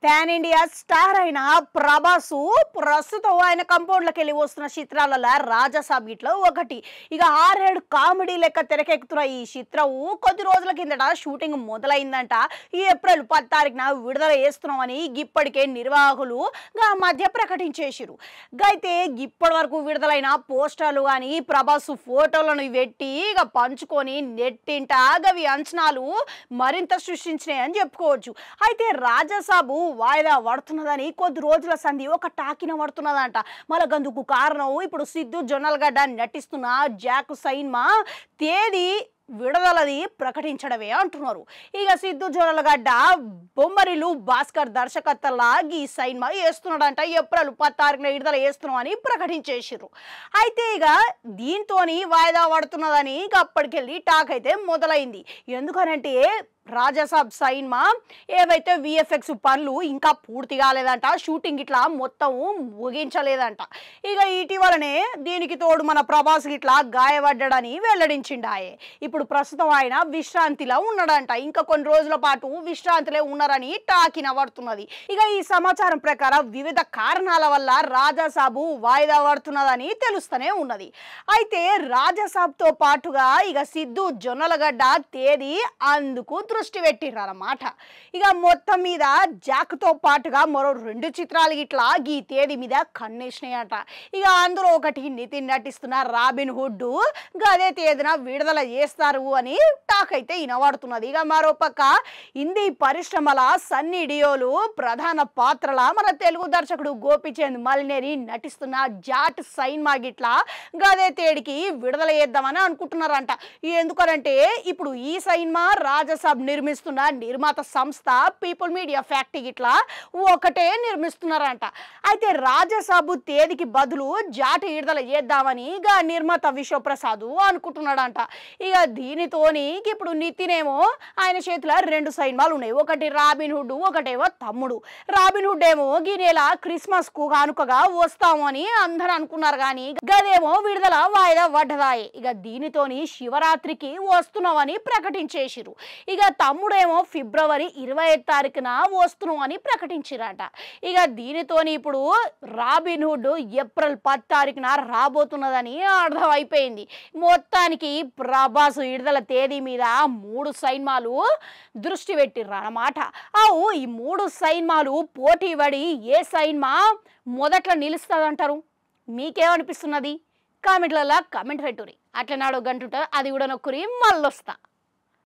Pan India star అయిన ప్రభాసు ప్రస్తుతం ఆయన కంపౌండ్లోకి వెళ్ళి వస్తున్న చిత్రాలలో రాజసాబ్ గిట్లో ఒకటి. ఇక 6-7 కామెడీ లెక్క తెరకెక్కుతున్న ఈ చిత్రం కొద్ది రోజుల కిందట షూటింగ్ మొదలైందంట. ఈ ఏప్రిల్ 10 తారీఖున విడుదల చేస్తున్నామని ఇప్పటికే నిర్వాహకులు మధ్య ప్రకటించేసిరు. అయితే ఇప్పటి వరకు విడుదలైన పోస్టర్లు కానీ ప్రభాసు ఫోటోలను పెట్టి పంచుకొని నెట్టింట గవి అంచనాలు మరింత సృష్టించినాయని చెప్పుకోవచ్చు. అయితే రాజసాబు వాయిదా పడుతున్నదని కొద్ది రోజుల సంధి ఒక టాకిన పడుతున్నదంట. మళ్ళీ గందుకు కారణం ఇప్పుడు సిద్ధు జొన్నలగడ్డ నటిస్తున్న జాక్ సైన్మా తేదీ విడుదలది ప్రకటించడమే అంటున్నారు. ఇక సిద్ధు జొన్నలగడ్డ బొమ్మరిలు భాస్కర్ దర్శకత్వంలా ఈ సైన్మా వేస్తున్నాడంట. ఏప్రిల్ 10 తారీఖున విడుదల చేస్తున్నాం అని ప్రకటించేసారు. అయితే ఇక దీంతో వాయిదా పడుతున్నదని అప్పటికెళ్ళి టాక్ అయితే మొదలైంది. ఎందుకనంటే రాజసాబ్ సైన్మా ఏవైతే విఎఫ్ఎక్స్ పనులు ఇంకా పూర్తి కాలేదంట, షూటింగ్ ఇట్లా మొత్తం ముగించలేదంట. ఇక ఇటీవలనే దీనికి తోడు మన ప్రభాస్ ఇట్లా గాయపడ్డాడని వెల్లడించిండాయే. ఇప్పుడు ప్రస్తుతం ఆయన విశ్రాంతిలో ఉన్నాడంట. ఇంకా కొన్ని రోజుల పాటు విశ్రాంతిలో ఉన్నారని టాకిన పడుతున్నది. ఇక ఈ సమాచారం ప్రకారం వివిధ కారణాల వల్ల రాజసాబు వాయిదా పడుతున్నదని తెలుస్తూనే ఉన్నది. అయితే రాజసాబ్తో పాటుగా ఇక సిద్ధు జొన్నలగడ్డ తేదీ అందుకు దృష్టి పెట్టిర్రన్నమాట. ఇక మొత్తం మీద జాక్తో పాటుగా మరో 2 చిత్రాలు ఇట్లా ఈ తేదీ మీద కన్నేసినాయట. ఇక అందులో ఒకటి నితిన్ నటిస్తున్న రాబిన్ హుడ్ అదే తేదీన విడుదల చేస్తారు అని టాక్ అయితే వినబడుతున్నది. ఇక మరోపక్క హిందీ పరిశ్రమల సన్నీ డియోలు ప్రధాన పాత్రల మన తెలుగు దర్శకుడు గోపిచంద్ మలినేని నటిస్తున్న జాట్ సైన్మా గిట్లా గదే తేడికి విడుదల చేద్దామని అనుకుంటున్నారంట. ఎందుకనంటే ఇప్పుడు ఈ సైన్మా రాజసాబ్ నిర్మిస్తున్న నిర్మాత సంస్థ పీపుల్ మీడియా ఫ్యాక్టరీ ఇట్లా ఒకటే నిర్మిస్తున్నారంట. అయితే రాజసాబు తేదీకి బదులు జాటి విడుదల చేద్దామని ఇక నిర్మాత విశ్వప్రసాద్ అనుకుంటున్నాడంట. ఇక దీనితోని ఇప్పుడు నితినేమో ఆయన చేతిలో 2 సైన్మాలు ఉన్నాయి. ఒకటి రాబిన్ హుడ్, ఒకటేమో తమ్ముడు. రాబిన్ హుడ్ ఏమో ఈ నెల క్రిస్మస్ కు కానుకగా వస్తామని అందరూ అనుకున్నారు, కానీ గదేమో విడుదల వాయిదా పడ్డదాయి. ఇక దీనితోని శివరాత్రికి వస్తున్నామని ప్రకటించేసిరు. ఇక తమ్ముడేమో ఫిబ్రవరి 25 తారీఖున వస్తున్నాం అని ప్రకటించిరట. ఇక దీనితోని ఇప్పుడు రాబిన్ హుడ్ ఏప్రిల్ 10 తారీఖున రాబోతున్నదని అర్థం అయిపోయింది. మొత్తానికి ప్రభాస్ విడుదల తేదీ మీద 3 సైన్మాలు దృష్టి పెట్టిర్రు అన్నమాట. ఈ 3 సైన్మాలు పోటీ పడి ఏ సైన్మా మొదట్లో నిలుస్తుందంటారు? మీకేమనిపిస్తున్నది? కామెంట్లలో కామెంట్ పెట్టుర్రి. అట్లా నాడు గంటుంట అది కూడా నొక్కురి మళ్ళొస్తా.